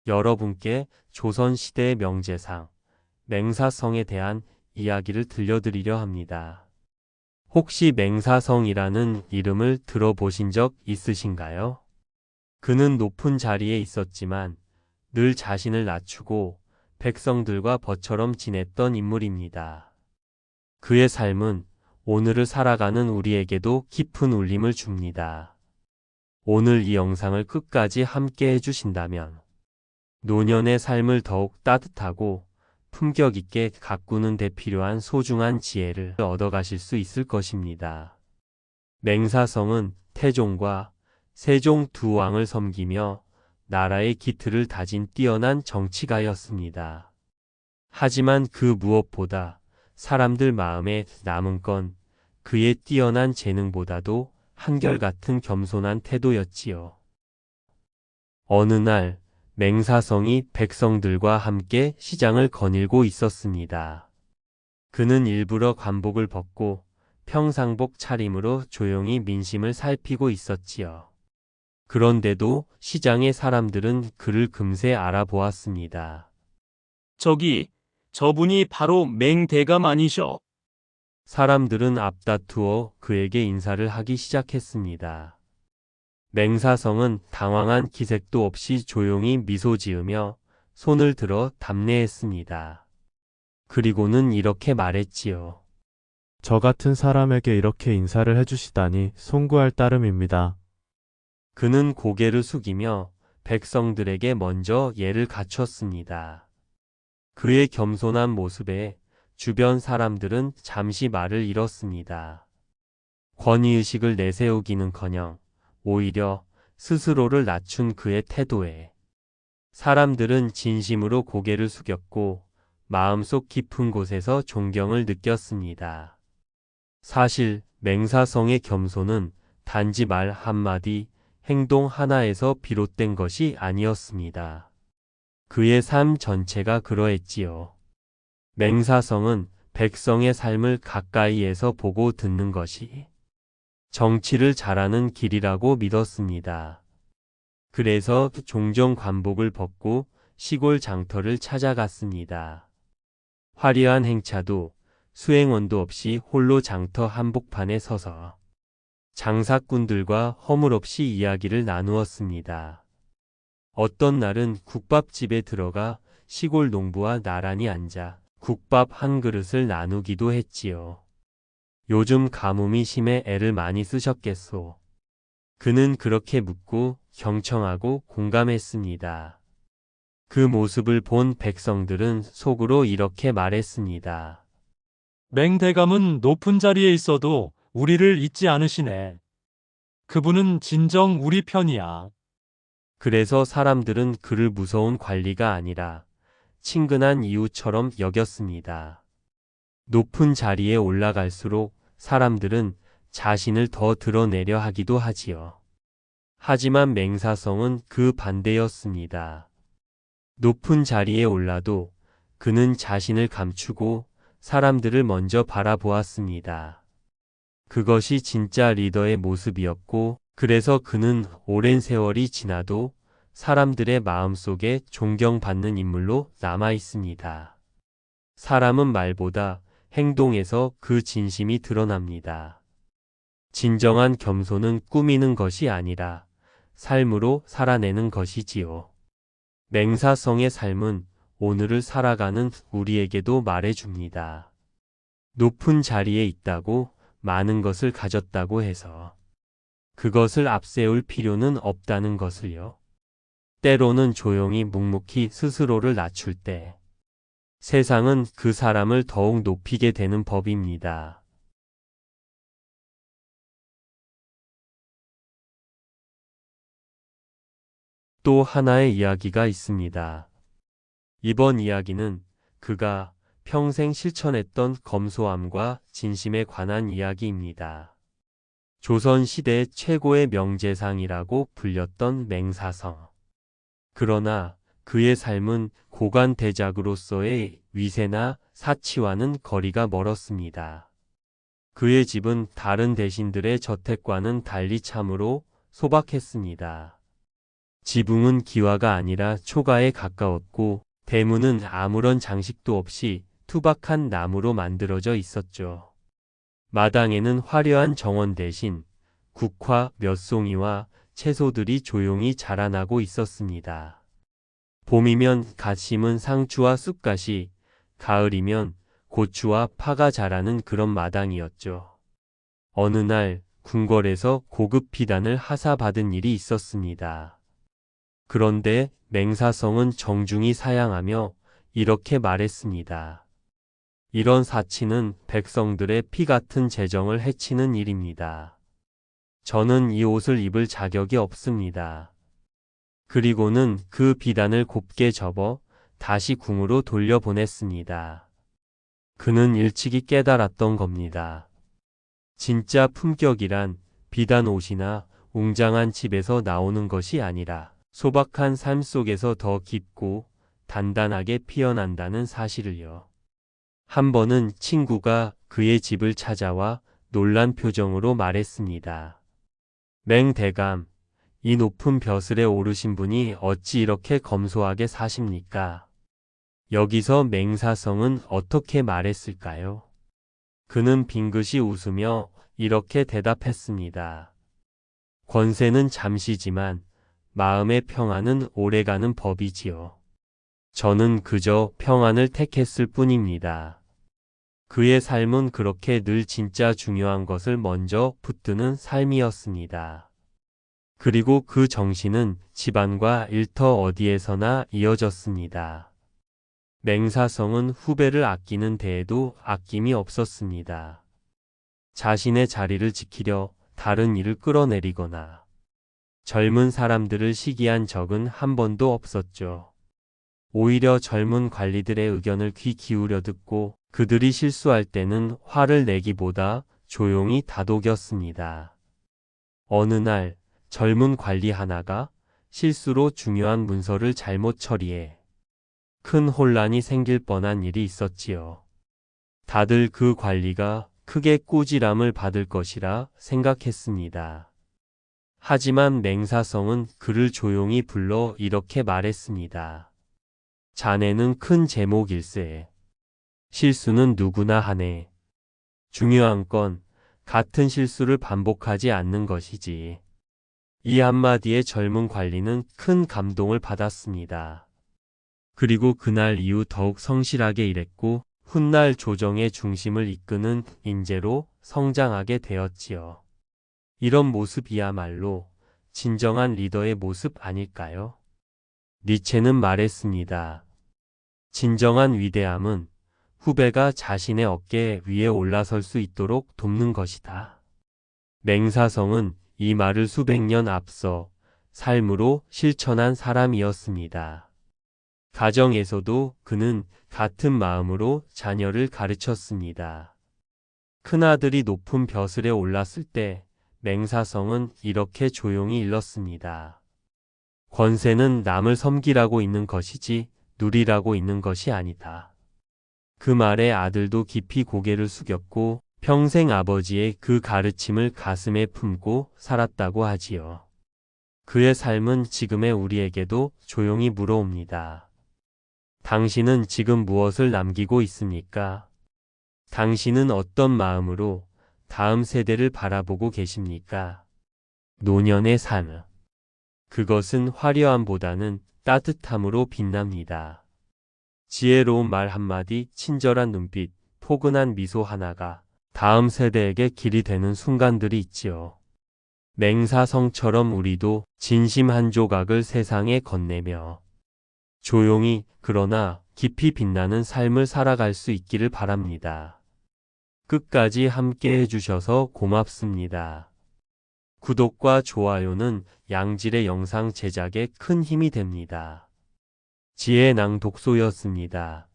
여러분께 조선시대의 명제상, 맹사성에 대한 이야기를 들려드리려 합니다. 혹시 맹사성이라는 이름을 들어보신 적 있으신가요? 그는 높은 자리에 있었지만 늘 자신을 낮추고 백성들과 벗처럼 지냈던 인물입니다. 그의 삶은 오늘을 살아가는 우리에게도 깊은 울림을 줍니다. 오늘 이 영상을 끝까지 함께 해주신다면 노년의 삶을 더욱 따뜻하고 품격 있게 가꾸는 데 필요한 소중한 지혜를 얻어가실 수 있을 것입니다. 맹사성은 태종과 세종 두 왕을 섬기며 나라의 기틀을 다진 뛰어난 정치가였습니다. 하지만 그 무엇보다 사람들 마음에 남은 건 그의 뛰어난 재능보다도 한결같은 겸손한 태도였지요. 어느 날 맹사성이 백성들과 함께 시장을 거닐고 있었습니다. 그는 일부러 관복을 벗고 평상복 차림으로 조용히 민심을 살피고 있었지요. 그런데도 시장의 사람들은 그를 금세 알아보았습니다. 저기, 저분이 바로 맹대감 아니셔? 사람들은 앞다투어 그에게 인사를 하기 시작했습니다. 맹사성은 당황한 기색도 없이 조용히 미소 지으며 손을 들어 답례했습니다. 그리고는 이렇게 말했지요. 저 같은 사람에게 이렇게 인사를 해주시다니 송구할 따름입니다. 그는 고개를 숙이며 백성들에게 먼저 예를 갖췄습니다. 그의 겸손한 모습에 주변 사람들은 잠시 말을 잃었습니다. 권위의식을 내세우기는커녕 오히려 스스로를 낮춘 그의 태도에 사람들은 진심으로 고개를 숙였고 마음속 깊은 곳에서 존경을 느꼈습니다. 사실 맹사성의 겸손은 단지 말 한마디, 행동 하나에서 비롯된 것이 아니었습니다. 그의 삶 전체가 그러했지요. 맹사성은 백성의 삶을 가까이에서 보고 듣는 것이 정치를 잘하는 길이라고 믿었습니다. 그래서 종종 관복을 벗고 시골 장터를 찾아갔습니다. 화려한 행차도 수행원도 없이 홀로 장터 한복판에 서서 장사꾼들과 허물없이 이야기를 나누었습니다. 어떤 날은 국밥집에 들어가 시골 농부와 나란히 앉아 국밥 한 그릇을 나누기도 했지요. 요즘 가뭄이 심해 애를 많이 쓰셨겠소. 그는 그렇게 묻고 경청하고 공감했습니다. 그 모습을 본 백성들은 속으로 이렇게 말했습니다. 맹대감은 높은 자리에 있어도 우리를 잊지 않으시네. 그분은 진정 우리 편이야. 그래서 사람들은 그를 무서운 관리가 아니라 친근한 이웃처럼 여겼습니다. 높은 자리에 올라갈수록 사람들은 자신을 더 드러내려 하기도 하지요. 하지만 맹사성은 그 반대였습니다. 높은 자리에 올라도 그는 자신을 감추고 사람들을 먼저 바라보았습니다. 그것이 진짜 리더의 모습이었고, 그래서 그는 오랜 세월이 지나도 사람들의 마음속에 존경받는 인물로 남아 있습니다. 사람은 말보다 행동에서 그 진심이 드러납니다. 진정한 겸손은 꾸미는 것이 아니라 삶으로 살아내는 것이지요. 맹사성의 삶은 오늘을 살아가는 우리에게도 말해줍니다. 높은 자리에 있다고 많은 것을 가졌다고 해서 그것을 앞세울 필요는 없다는 것을요. 때로는 조용히 묵묵히 스스로를 낮출 때 세상은 그 사람을 더욱 높이게 되는 법입니다. 또 하나의 이야기가 있습니다. 이번 이야기는 그가 평생 실천했던 검소함과 진심에 관한 이야기입니다. 조선시대 최고의 명재상이라고 불렸던 맹사성. 그러나 그의 삶은 고관대작으로서의 위세나 사치와는 거리가 멀었습니다. 그의 집은 다른 대신들의 저택과는 달리 참으로 소박했습니다. 지붕은 기와가 아니라 초가에 가까웠고 대문은 아무런 장식도 없이 투박한 나무로 만들어져 있었죠. 마당에는 화려한 정원 대신 국화 몇 송이와 채소들이 조용히 자라나고 있었습니다. 봄이면 갓 심은 상추와 쑥갓이, 가을이면 고추와 파가 자라는 그런 마당이었죠. 어느 날 궁궐에서 고급 비단을 하사받은 일이 있었습니다. 그런데 맹사성은 정중히 사양하며 이렇게 말했습니다. 이런 사치는 백성들의 피 같은 재정을 해치는 일입니다. 저는 이 옷을 입을 자격이 없습니다. 그리고는 그 비단을 곱게 접어 다시 궁으로 돌려보냈습니다. 그는 일찍이 깨달았던 겁니다. 진짜 품격이란 비단 옷이나 웅장한 집에서 나오는 것이 아니라 소박한 삶 속에서 더 깊고 단단하게 피어난다는 사실을요. 한 번은 친구가 그의 집을 찾아와 놀란 표정으로 말했습니다. 맹대감, 이 높은 벼슬에 오르신 분이 어찌 이렇게 검소하게 사십니까? 여기서 맹사성은 어떻게 말했을까요? 그는 빙긋이 웃으며 이렇게 대답했습니다. 권세는 잠시지만 마음의 평안은 오래가는 법이지요. 저는 그저 평안을 택했을 뿐입니다. 그의 삶은 그렇게 늘 진짜 중요한 것을 먼저 붙드는 삶이었습니다. 그리고 그 정신은 집안과 일터 어디에서나 이어졌습니다. 맹사성은 후배를 아끼는 데에도 아낌이 없었습니다. 자신의 자리를 지키려 다른 일을 끌어내리거나 젊은 사람들을 시기한 적은 한 번도 없었죠. 오히려 젊은 관리들의 의견을 귀 기울여 듣고 그들이 실수할 때는 화를 내기보다 조용히 다독였습니다. 어느 날 젊은 관리 하나가 실수로 중요한 문서를 잘못 처리해 큰 혼란이 생길 뻔한 일이 있었지요. 다들 그 관리가 크게 꾸지람을 받을 것이라 생각했습니다. 하지만 맹사성은 그를 조용히 불러 이렇게 말했습니다. 자네는 큰 제목일세. 실수는 누구나 하네. 중요한 건 같은 실수를 반복하지 않는 것이지. 이 한마디에 젊은 관리는 큰 감동을 받았습니다. 그리고 그날 이후 더욱 성실하게 일했고 훗날 조정의 중심을 이끄는 인재로 성장하게 되었지요. 이런 모습이야말로 진정한 리더의 모습 아닐까요? 니체는 말했습니다. 진정한 위대함은 후배가 자신의 어깨 위에 올라설 수 있도록 돕는 것이다. 맹사성은 이 말을 수백 년 앞서 삶으로 실천한 사람이었습니다. 가정에서도 그는 같은 마음으로 자녀를 가르쳤습니다. 큰아들이 높은 벼슬에 올랐을 때 맹사성은 이렇게 조용히 일렀습니다. 권세는 남을 섬기라고 있는 것이지 누리라고 있는 것이 아니다. 그 말에 아들도 깊이 고개를 숙였고 평생 아버지의 그 가르침을 가슴에 품고 살았다고 하지요. 그의 삶은 지금의 우리에게도 조용히 물어옵니다. 당신은 지금 무엇을 남기고 있습니까? 당신은 어떤 마음으로 다음 세대를 바라보고 계십니까? 노년의 삶. 그것은 화려함보다는 따뜻함으로 빛납니다. 지혜로운 말 한마디, 친절한 눈빛, 포근한 미소 하나가 다음 세대에게 길이 되는 순간들이 있지요. 맹사성처럼 우리도 진심 한 조각을 세상에 건네며 조용히 그러나 깊이 빛나는 삶을 살아갈 수 있기를 바랍니다. 끝까지 함께 해주셔서 고맙습니다. 구독과 좋아요는 양질의 영상 제작에 큰 힘이 됩니다. 지혜낭독소였습니다.